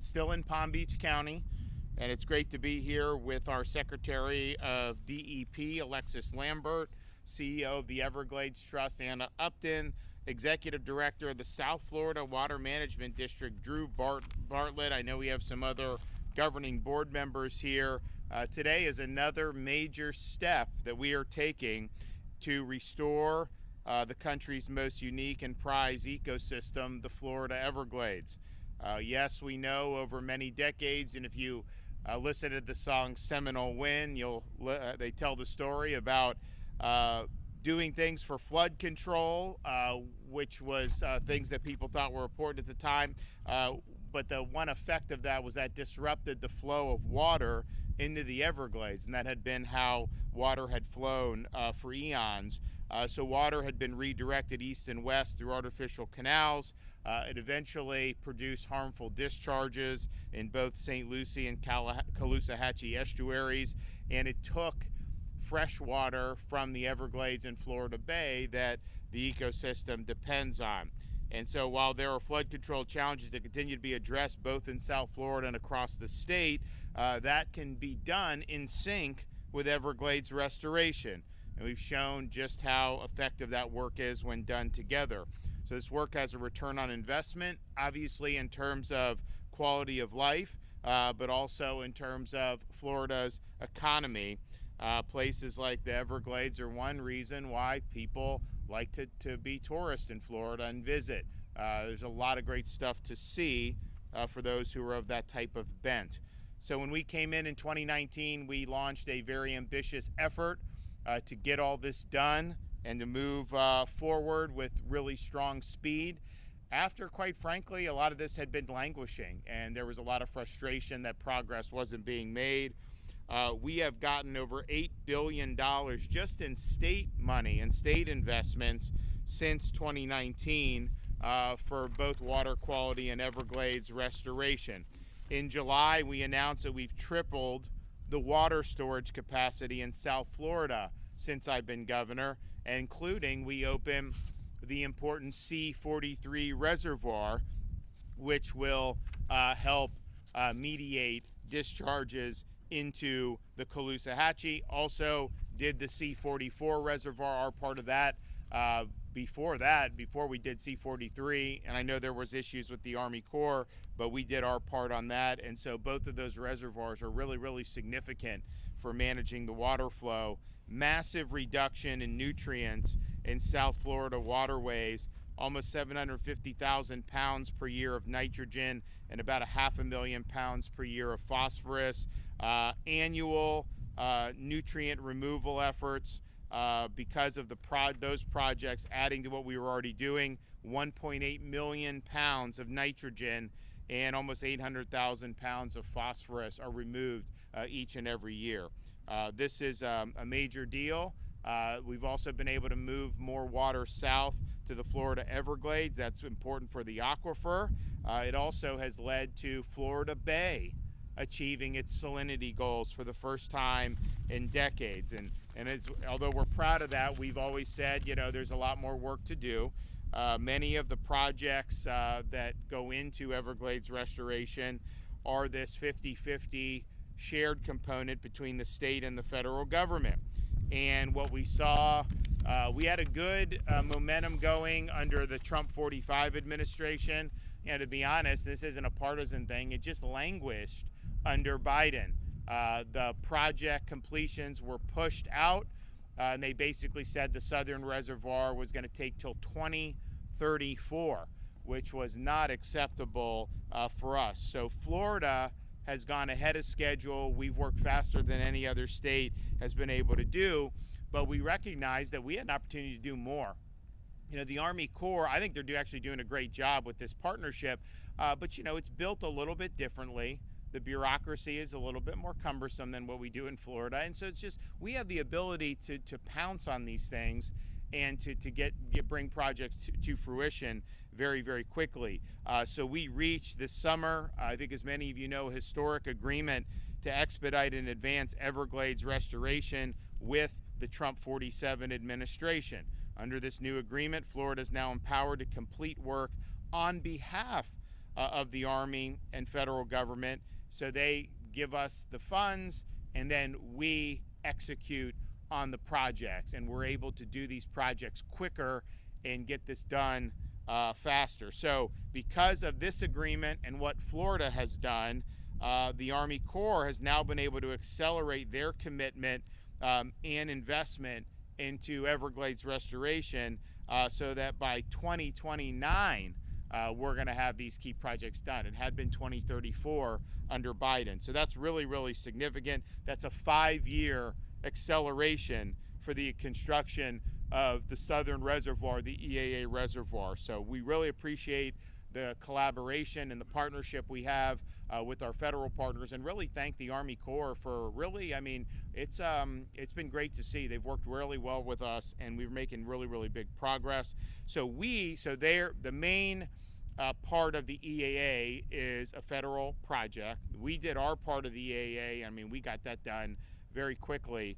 still in Palm Beach County, and it's great to be here with our Secretary of DEP, Alexis Lambert, CEO of the Everglades Trust, Anna Upton, Executive Director of the South Florida Water Management District, Drew Bartlett. I know we have some other governing board members here. Today is another major step that we are taking to restore the country's most unique and prized ecosystem, the Florida Everglades. Yes, we know over many decades, and if you listen to the song Seminole Wind, they tell the story about doing things for flood control, which was things that people thought were important at the time. But the one effect of that was that disrupted the flow of water into the Everglades, and that had been how water had flown for eons. So water had been redirected east and west through artificial canals. It eventually produced harmful discharges in both St. Lucie and Caloosahatchee estuaries, and it took fresh water from the Everglades and Florida Bay that the ecosystem depends on. And so while there are flood control challenges that continue to be addressed both in South Florida and across the state, that can be done in sync with Everglades restoration. And we've shown just how effective that work is when done together. So this work has a return on investment, obviously in terms of quality of life, but also in terms of Florida's economy. Places like the Everglades are one reason why people like to be tourists in Florida and visit. There's a lot of great stuff to see for those who are of that type of bent. So when we came in 2019, we launched a very ambitious effort to get all this done and to move forward with really strong speed. After, quite frankly, a lot of this had been languishing and there was a lot of frustration that progress wasn't being made. We have gotten over $8 billion just in state money and state investments since 2019 for both water quality and Everglades restoration. In July, we announced that we've tripled the water storage capacity in South Florida since I've been governor, including we opened the important C-43 reservoir, which will help mediate discharges into the Caloosahatchee. Also did the C-44 reservoir, our part of that. Before we did C-43, and I know there was issues with the Army Corps, but we did our part on that. And so both of those reservoirs are really, really significant for managing the water flow. Massive reduction in nutrients in South Florida waterways, almost 750,000 pounds per year of nitrogen and about 500,000 pounds per year of phosphorus. Annual nutrient removal efforts because of those projects adding to what we were already doing. 1.8 million pounds of nitrogen and almost 800,000 pounds of phosphorus are removed each and every year. This is a major deal. We've also been able to move more water south to the Florida Everglades. That's important for the aquifer. It also has led to Florida Bay achieving its salinity goals for the first time in decades. And although we're proud of that, we've always said, there's a lot more work to do. Many of the projects that go into Everglades restoration are this 50-50 shared component between the state and the federal government. And what we saw, we had a good momentum going under the Trump 45 administration. To be honest, this isn't a partisan thing. It just languished under Biden. The project completions were pushed out, and they basically said the Southern Reservoir was going to take till 2034, which was not acceptable for us. So Florida has gone ahead of schedule. We've worked faster than any other state has been able to do, but we recognize that we had an opportunity to do more. The Army Corps, I think they're actually doing a great job with this partnership, but it's built a little bit differently. The bureaucracy is a little bit more cumbersome than what we do in Florida. And so it's just, we have the ability to pounce on these things and to bring projects to fruition very, very quickly. So we reached this summer, I think as many of you know, a historic agreement to expedite and advance Everglades restoration with the Trump 47 administration. Under this new agreement, Florida is now empowered to complete work on behalf of the Army and federal government. So they give us the funds, and then we execute on the projects, and we're able to do these projects quicker and get this done faster. So because of this agreement and what Florida has done, the Army Corps has now been able to accelerate their commitment and investment into Everglades restoration, so that by 2029, we're going to have these key projects done. It had been 2034 under Biden. So that's really, really significant. That's a 5-year acceleration for the construction of the Southern Reservoir, the EAA Reservoir. So we really appreciate the collaboration and the partnership we have with our federal partners, and really thank the Army Corps for really, I mean, it's been great to see. They've worked really well with us, and we're making really, really big progress. So the main part of the EAA is a federal project. We did our part of the EAA. I mean, we got that done very quickly.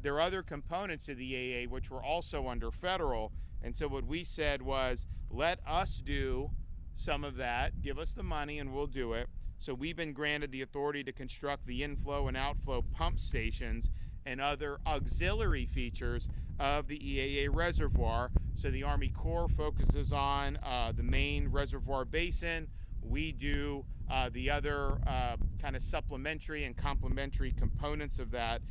There are other components of the EAA which were also under federal, and so what we said was, let us do some of that, give us the money and we'll do it. So we've been granted the authority to construct the inflow and outflow pump stations and other auxiliary features of the EAA reservoir. So the Army Corps focuses on the main reservoir basin. We do the other kind of supplementary and complementary components of that.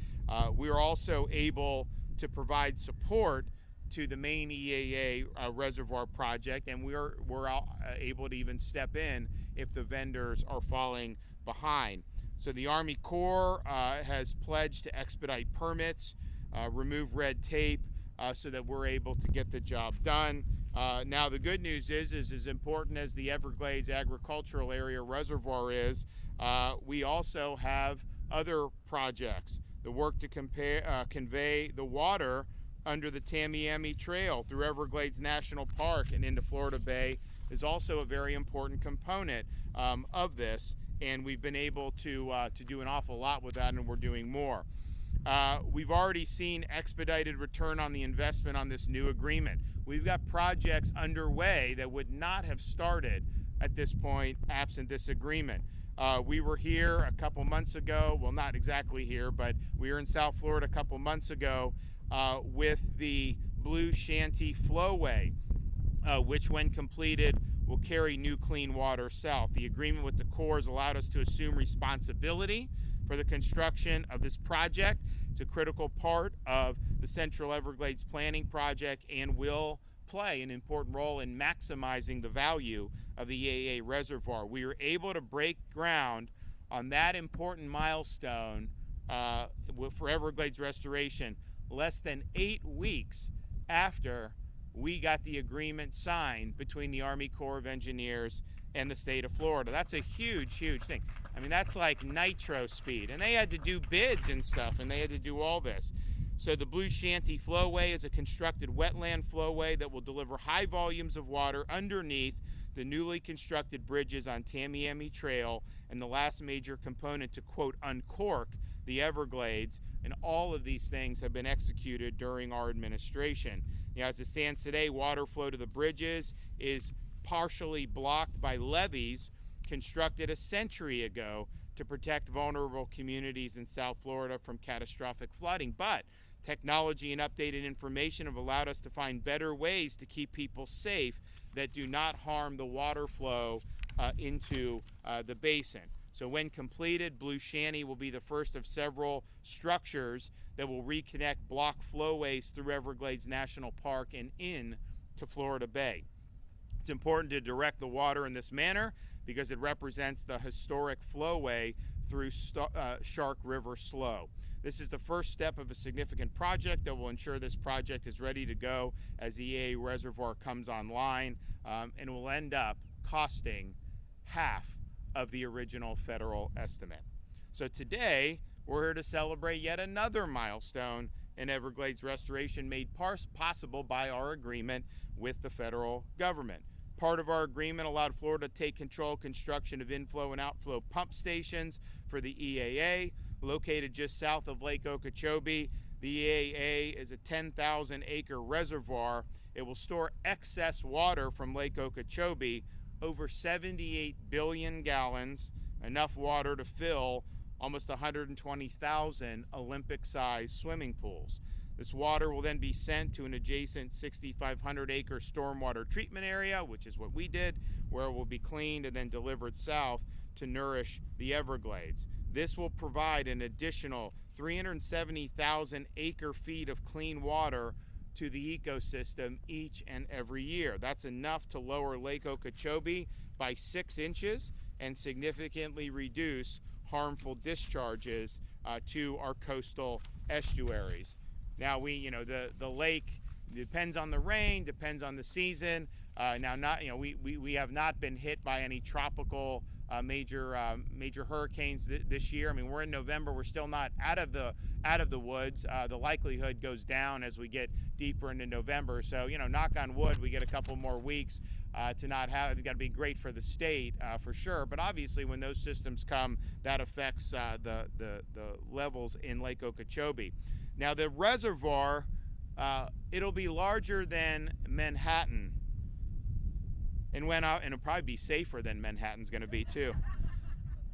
We're also able to provide support to the main EAA reservoir project, and we're able to even step in if the vendors are falling behind. So the Army Corps has pledged to expedite permits, remove red tape, so that we're able to get the job done. Now the good news is as important as the Everglades agricultural area reservoir is, we also have other projects. The work to convey the water under the Tamiami Trail through Everglades National Park and into Florida Bay is also a very important component of this, and we've been able to do an awful lot with that, and we're doing more. We've already seen expedited return on the investment on this new agreement. We've got projects underway that would not have started at this point absent this agreement. We were here a couple months ago, well, not exactly here, but we were in South Florida a couple months ago with the Blue Shanty flowway, which when completed will carry new clean water south. The agreement with the Corps has allowed us to assume responsibility for the construction of this project. It's a critical part of the Central Everglades Planning Project and will play an important role in maximizing the value of the EAA reservoir. We were able to break ground on that important milestone for Everglades restoration less than 8 weeks after we got the agreement signed between the Army Corps of Engineers and the state of Florida. That's a huge, huge thing. I mean, that's like nitro speed. And they had to do bids and stuff, and they had to do all this. So the Blue Shanty flowway is a constructed wetland flowway that will deliver high volumes of water underneath the newly constructed bridges on Tamiami Trail, and the last major component to, quote, uncork the Everglades. And all of these things have been executed during our administration. You know, as it stands today, water flow to the bridges is partially blocked by levees constructed a century ago to protect vulnerable communities in South Florida from catastrophic flooding. But technology and updated information have allowed us to find better ways to keep people safe that do not harm the water flow into the basin. So when completed, Blue Shanty will be the first of several structures that will reconnect block flowways through Everglades National Park and in to Florida Bay. It's important to direct the water in this manner because it represents the historic flowway through Shark River Slough. This is the first step of a significant project that will ensure this project is ready to go as the EAA reservoir comes online, and will end up costing half of the original federal estimate. So today, we're here to celebrate yet another milestone in Everglades restoration made possible by our agreement with the federal government. Part of our agreement allowed Florida to take control construction of inflow and outflow pump stations for the EAA, located just south of Lake Okeechobee. The EAA is a 10,000-acre reservoir. It will store excess water from Lake Okeechobee over 78 billion gallons, enough water to fill almost 120,000 Olympic-sized swimming pools. This water will then be sent to an adjacent 6,500-acre stormwater treatment area, which is what we did, where it will be cleaned and then delivered south to nourish the Everglades. This will provide an additional 370,000 acre-feet of clean water to the ecosystem each and every year. That's enough to lower Lake Okeechobee by 6 inches and significantly reduce harmful discharges to our coastal estuaries. Now the lake depends on the rain, depends on the season. We have not been hit by any tropical major hurricanes this year. I mean, we're in November. We're still not out of the woods. The likelihood goes down as we get deeper into November. So knock on wood, we get a couple more weeks to not have. It's got to be great for the state for sure. But obviously, when those systems come, that affects the levels in Lake Okeechobee. Now the reservoir, it'll be larger than Manhattan. And it'll probably be safer than Manhattan's going to be too.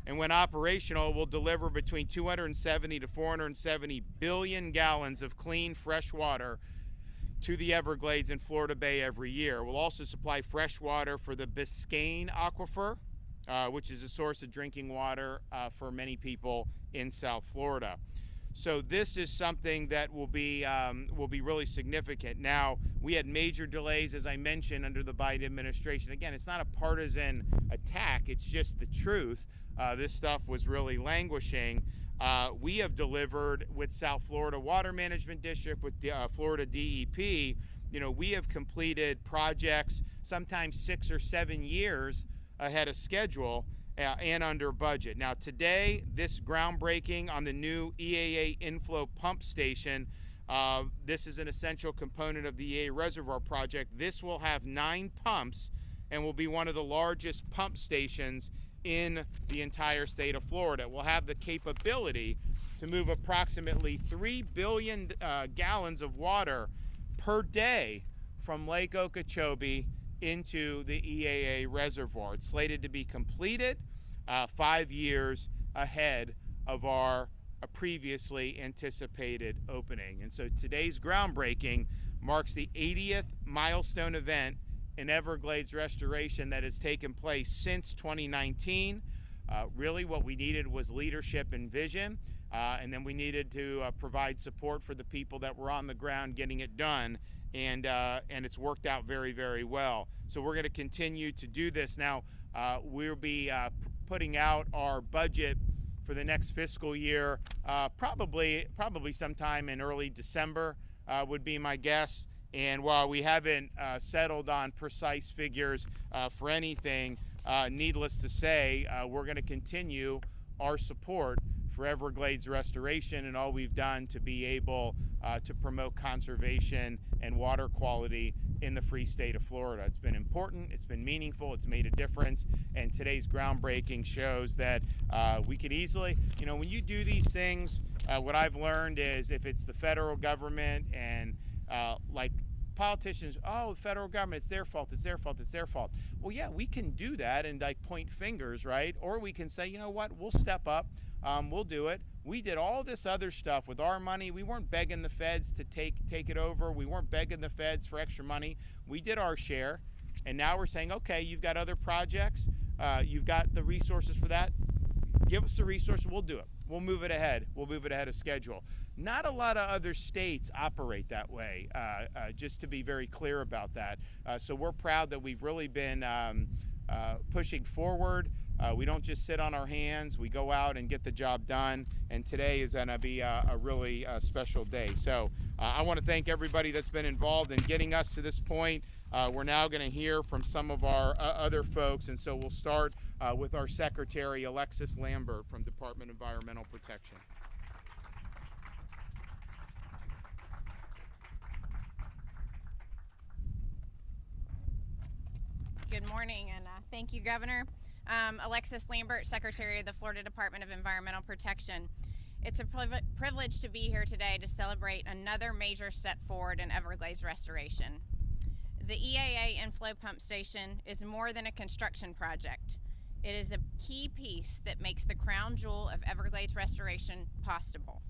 And when operational, will deliver between 270 to 470 billion gallons of clean, fresh water to the Everglades and Florida Bay every year. We'll also supply fresh water for the Biscayne Aquifer, which is a source of drinking water for many people in South Florida. So this is something that will be really significant. Now, we had major delays, as I mentioned, under the Biden administration. Again, it's not a partisan attack. It's just the truth. This stuff was really languishing. We have delivered with South Florida Water Management District, with Florida DEP. We have completed projects sometimes 6 or 7 years ahead of schedule and under budget. Now today, this groundbreaking on the new EAA inflow pump station, this is an essential component of the EAA reservoir project. This will have 9 pumps and will be one of the largest pump stations in the entire state of Florida. It will have the capability to move approximately 3 billion gallons of water per day from Lake Okeechobee into the EAA reservoir. It's slated to be completed 5 years ahead of our previously anticipated opening. And so today's groundbreaking marks the 80th milestone event in Everglades restoration that has taken place since 2019. Really what we needed was leadership and vision, and then we needed to provide support for the people that were on the ground getting it done, and it's worked out very, very well. So we're going to continue to do this. Now, we'll be putting out our budget for the next fiscal year, probably sometime in early December would be my guess. And while we haven't settled on precise figures for anything, needless to say, we're going to continue our support for Everglades restoration and all we've done to be able to promote conservation and water quality in the free state of Florida. It's been important, it's been meaningful, it's made a difference, and today's groundbreaking shows that we could easily, when you do these things, what I've learned is if it's the federal government and like politicians, the federal government, it's their fault, it's their fault, it's their fault. Well, yeah, we can do that and like point fingers, right? Or we can say, you know what, we'll step up, we'll do it. We did all this other stuff with our money. We weren't begging the feds to take it over. We weren't begging the feds for extra money. We did our share, and now we're saying, okay, you've got other projects, you've got the resources for that. Give us the resources, we'll do it. We'll move it ahead. We'll move it ahead of schedule. Not a lot of other states operate that way, just to be very clear about that. So we're proud that we've really been pushing forward. We don't just sit on our hands. We go out and get the job done. And today is going to be a really special day. So I want to thank everybody that's been involved in getting us to this point. We're now going to hear from some of our other folks. And so we'll start with our Secretary, Alexis Lambert from Department of Environmental Protection. Good morning, and thank you, Governor. Alexis Lambert, Secretary of the Florida Department of Environmental Protection. It's a privilege to be here today to celebrate another major step forward in Everglades restoration. The EAA inflow pump station is more than a construction project. It is a key piece that makes the crown jewel of Everglades restoration possible.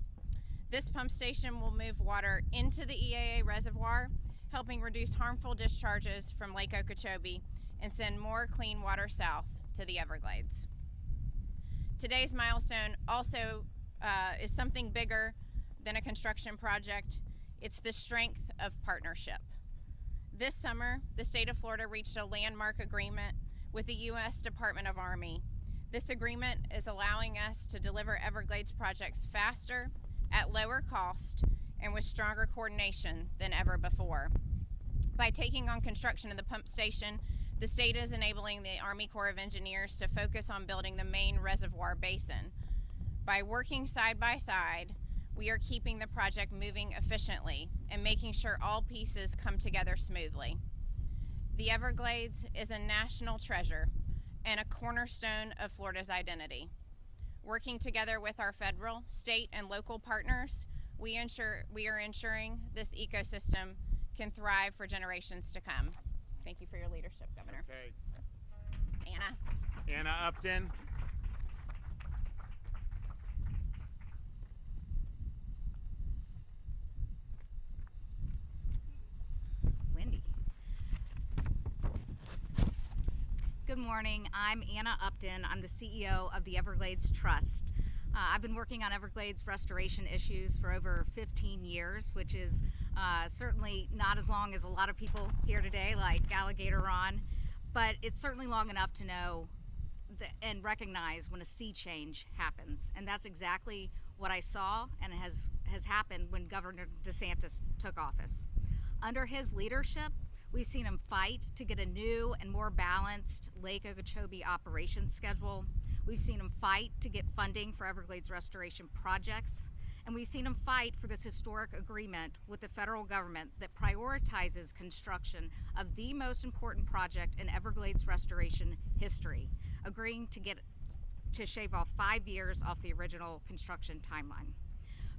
This pump station will move water into the EAA reservoir, helping reduce harmful discharges from Lake Okeechobee and send more clean water south to the Everglades. Today's milestone also is something bigger than a construction project. It's the strength of partnership. This summer, the state of Florida reached a landmark agreement with the U.S. Department of Army. This agreement is allowing us to deliver Everglades projects faster, at lower cost, and with stronger coordination than ever before. By taking on construction of the pump station, the state is enabling the Army Corps of Engineers to focus on building the main reservoir basin. By working side by side, we are keeping the project moving efficiently and making sure all pieces come together smoothly. The Everglades is a national treasure and a cornerstone of Florida's identity. Working together with our federal, state, and local partners, we are ensuring this ecosystem can thrive for generations to come. Thank you for your leadership, Governor. Okay. Anna. Anna Upton. Wendy. Good morning. I'm Anna Upton. I'm the CEO of the Everglades Trust. I've been working on Everglades restoration issues for over 15 years, which is certainly not as long as a lot of people here today, like Alligator Ron, but it's certainly long enough to know and recognize when a sea change happens. And that's exactly what I saw and has happened when Governor DeSantis took office. Under his leadership, we've seen him fight to get a new and more balanced Lake Okeechobee operations schedule. We've seen him fight to get funding for Everglades restoration projects. And we've seen him fight for this historic agreement with the federal government that prioritizes construction of the most important project in Everglades restoration history, agreeing to shave off 5 years off the original construction timeline.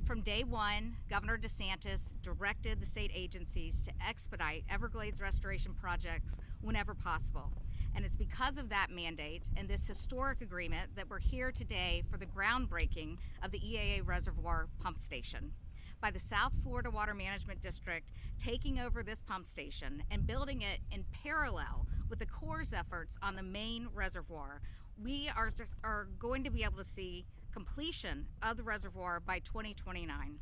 From day one, Governor DeSantis directed the state agencies to expedite Everglades restoration projects whenever possible. And it's because of that mandate and this historic agreement that we're here today for the groundbreaking of the EAA Reservoir Pump Station. By the South Florida Water Management District taking over this pump station and building it in parallel with the Corps' efforts on the main reservoir, we are going to be able to see completion of the reservoir by 2029.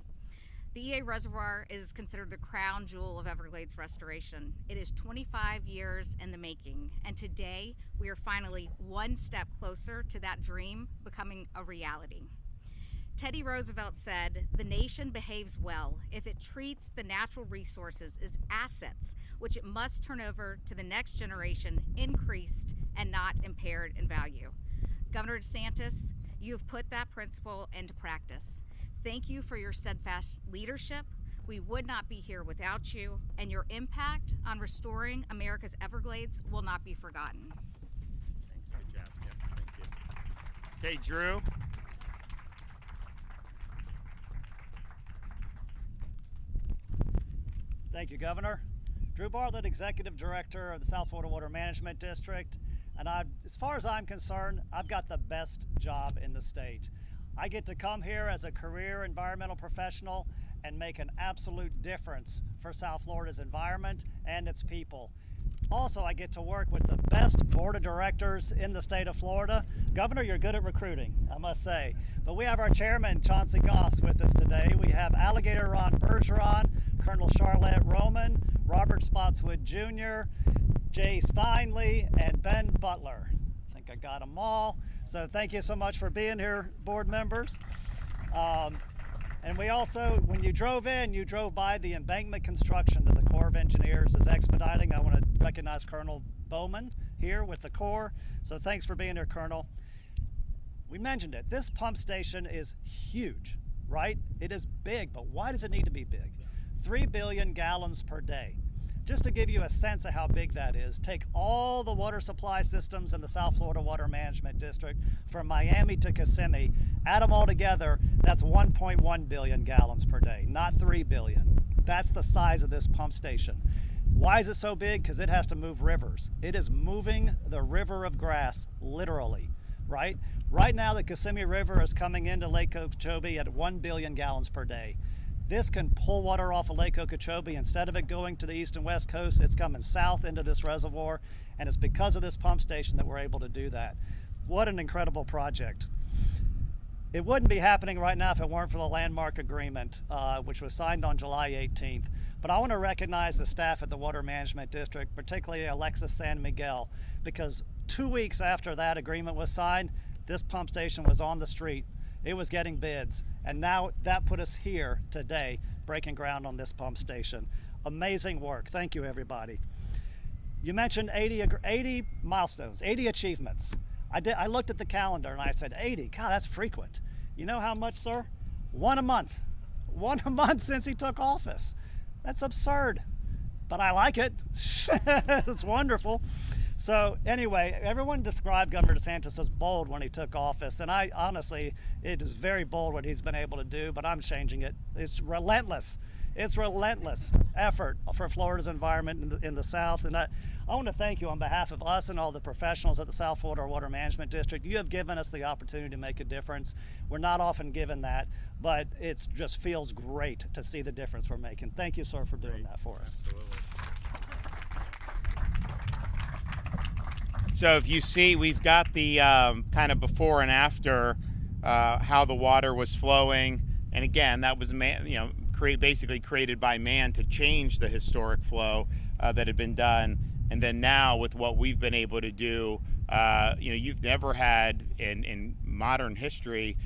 The EA Reservoir is considered the crown jewel of Everglades restoration. It is 25 years in the making, and today we are finally one step closer to that dream becoming a reality. Teddy Roosevelt said, "The nation behaves well if it treats the natural resources as assets, which it must turn over to the next generation increased and not impaired in value." Governor DeSantis, you have put that principle into practice. Thank you for your steadfast leadership. We would not be here without you, and your impact on restoring America's Everglades will not be forgotten. Thanks, good job. Yep, thank you. Okay, Drew. Thank you, Governor. Drew Bartlett, Executive Director of the South Florida Water Management District. And as far as I'm concerned, I've got the best job in the state. I get to come here as a career environmental professional and make an absolute difference for South Florida's environment and its people. Also, I get to work with the best board of directors in the state of Florida. Governor, you're good at recruiting, I must say. But we have our chairman, Chauncey Goss, with us today. We have Alligator Ron Bergeron, Colonel Charlotte Roman, Robert Spotswood Jr., Jay Steinley, and Ben Butler. I think I got them all. So thank you so much for being here, board members. And we also, when you drove in, you drove by the embankment construction that the Corps of Engineers is expediting. I want to recognize Colonel Bowman here with the Corps. So thanks for being here, Colonel. We mentioned it. This pump station is huge, right? It is big, but why does it need to be big? 3 billion gallons per day. Just to give you a sense of how big that is, take all the water supply systems in the South Florida Water Management District from Miami to Kissimmee, add them all together, that's 1.1 billion gallons per day, not 3 billion. That's the size of this pump station. Why is it so big? Because it has to move rivers. It is moving the river of grass, literally, right? Right now, the Kissimmee River is coming into Lake Okeechobee at 1 billion gallons per day. This can pull water off of Lake Okeechobee. Instead of it going to the east and west coast, it's coming south into this reservoir, and it's because of this pump station that we're able to do that. What an incredible project. It wouldn't be happening right now if it weren't for the landmark agreement, which was signed on July 18th. But I want to recognize the staff at the Water Management District, particularly Alexis San Miguel, because 2 weeks after that agreement was signed, this pump station was on the street. It was getting bids, and now that put us here today, breaking ground on this pump station. Amazing work. Thank you, everybody. You mentioned 80 milestones, 80 achievements. I looked at the calendar and I said, 80, God, that's frequent. You know how much, sir? One a month since he took office. That's absurd, but I like it. It's wonderful. So anyway, everyone described Governor DeSantis as bold when he took office, and I honestly, it is very bold what he's been able to do, but I'm changing it. It's relentless. It's relentless effort for Florida's environment in the South, and I want to thank you on behalf of us and all the professionals at the South Florida Water Management District. You have given us the opportunity to make a difference. We're not often given that, but it just feels great to see the difference we're making. Thank you, sir, for doing that for us. Absolutely. So if you see, we've got the kind of before and after how the water was flowing, and again, that was basically created by man to change the historic flow that had been done. And then now with what we've been able to do, you've never had in modern history,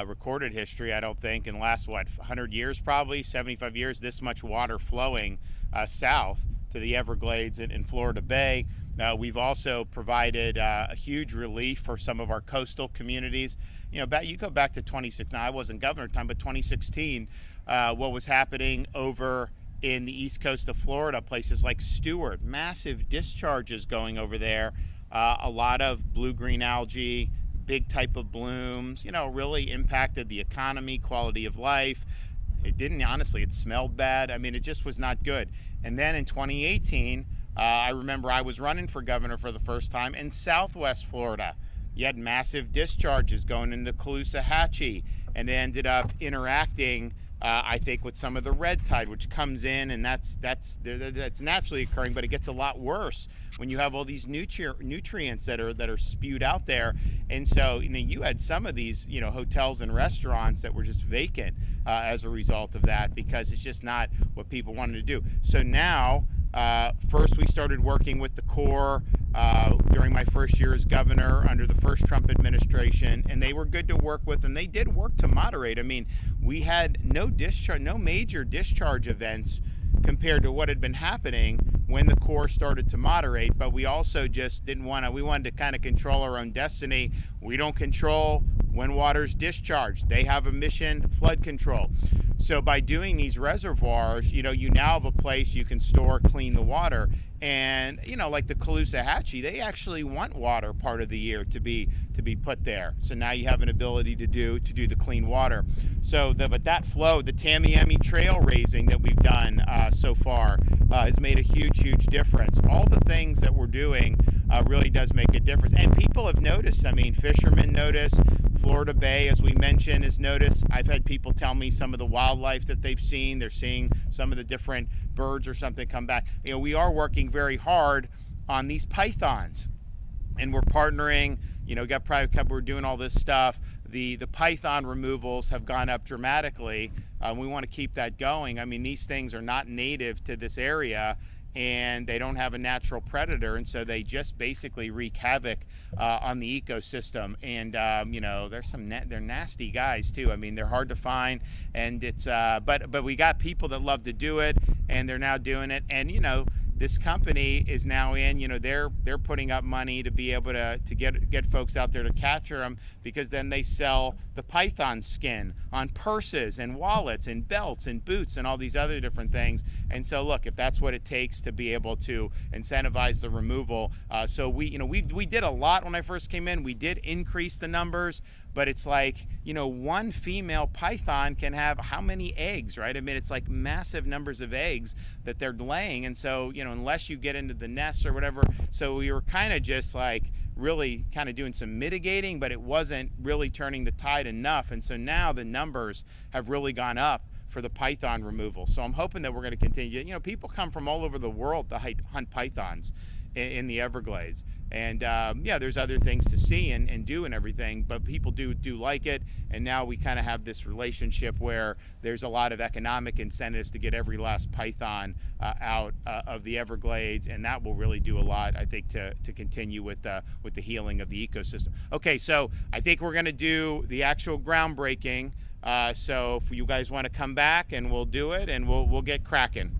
recorded history, I don't think, in the last, 100 years probably, 75 years, this much water flowing south to the Everglades in Florida Bay. We've also provided a huge relief for some of our coastal communities. You go back to 2016, now I wasn't governor at the time, but 2016, what was happening over in the east coast of Florida, places like Stewart, massive discharges going over there, a lot of blue-green algae, big type of blooms, really impacted the economy, quality of life. It didn't, honestly, it smelled bad. I mean, it just was not good. And then in 2018, I remember I was running for governor for the first time in Southwest Florida. You had massive discharges going into Caloosahatchee, and it ended up interacting, I think, with some of the red tide, which comes in, and that's naturally occurring, but it gets a lot worse when you have all these nutrients that are spewed out there. And so, you had some of these, hotels and restaurants that were just vacant as a result of that, because it's just not what people wanted to do. So now, first we started working with the Corps during my first year as governor under the first Trump administration, and they were good to work with, and they did work to moderate. I mean, we had no major discharge events compared to what had been happening when the Corps started to moderate, but we also just we wanted to kind of control our own destiny. We don't control when water's discharged. They have a mission, flood control. So by doing these reservoirs, you now have a place you can store, clean the water. And, like the Caloosahatchee, they actually want water part of the year to be put there. So now you have an ability to do the clean water. So but that flow, the Tamiami trail raising that we've done so far has made a huge difference. All the things that we're doing really does make a difference. And people have noticed. I mean, fishermen notice. Florida Bay, as we mentioned, has noticed. I've had people tell me some of the wildlife that they've seen. They're seeing some of the different birds or something come back. We are working very hard on these pythons, and we're partnering. Got private company. We're doing all this stuff. The python removals have gone up dramatically. We want to keep that going. I mean, these things are not native to this area, and they don't have a natural predator, and so they just basically wreak havoc on the ecosystem. And they're nasty guys too. I mean, they're hard to find, and it's but we got people that love to do it, and they're now doing it. And this company is now in, they're putting up money to be able to get folks out there to capture them, because then they sell the python skin on purses and wallets and belts and boots and all these other different things. And so look, if that's what it takes to be able to incentivize the removal, so we did a lot when I first came in. We did increase the numbers, but it's like, you know, one female python can have how many eggs, right? I mean, it's like massive numbers of eggs that they're laying. And so, you know, unless you get into the nest or whatever, so we were kind of just like really kind of doing some mitigating, but it wasn't really turning the tide enough. And so now the numbers have really gone up for the python removal. So I'm hoping that we're going to continue. You know, people come from all over the world to hunt pythons in the Everglades, and yeah, there's other things to see and do and everything, but people do like it. And now we kind of have this relationship where there's a lot of economic incentives to get every last python out of the Everglades, and that will really do a lot, I think, to continue with the healing of the ecosystem. Okay, so I think we're going to do the actual groundbreaking. So if you guys want to come back, and we'll do it, and we'll get cracking.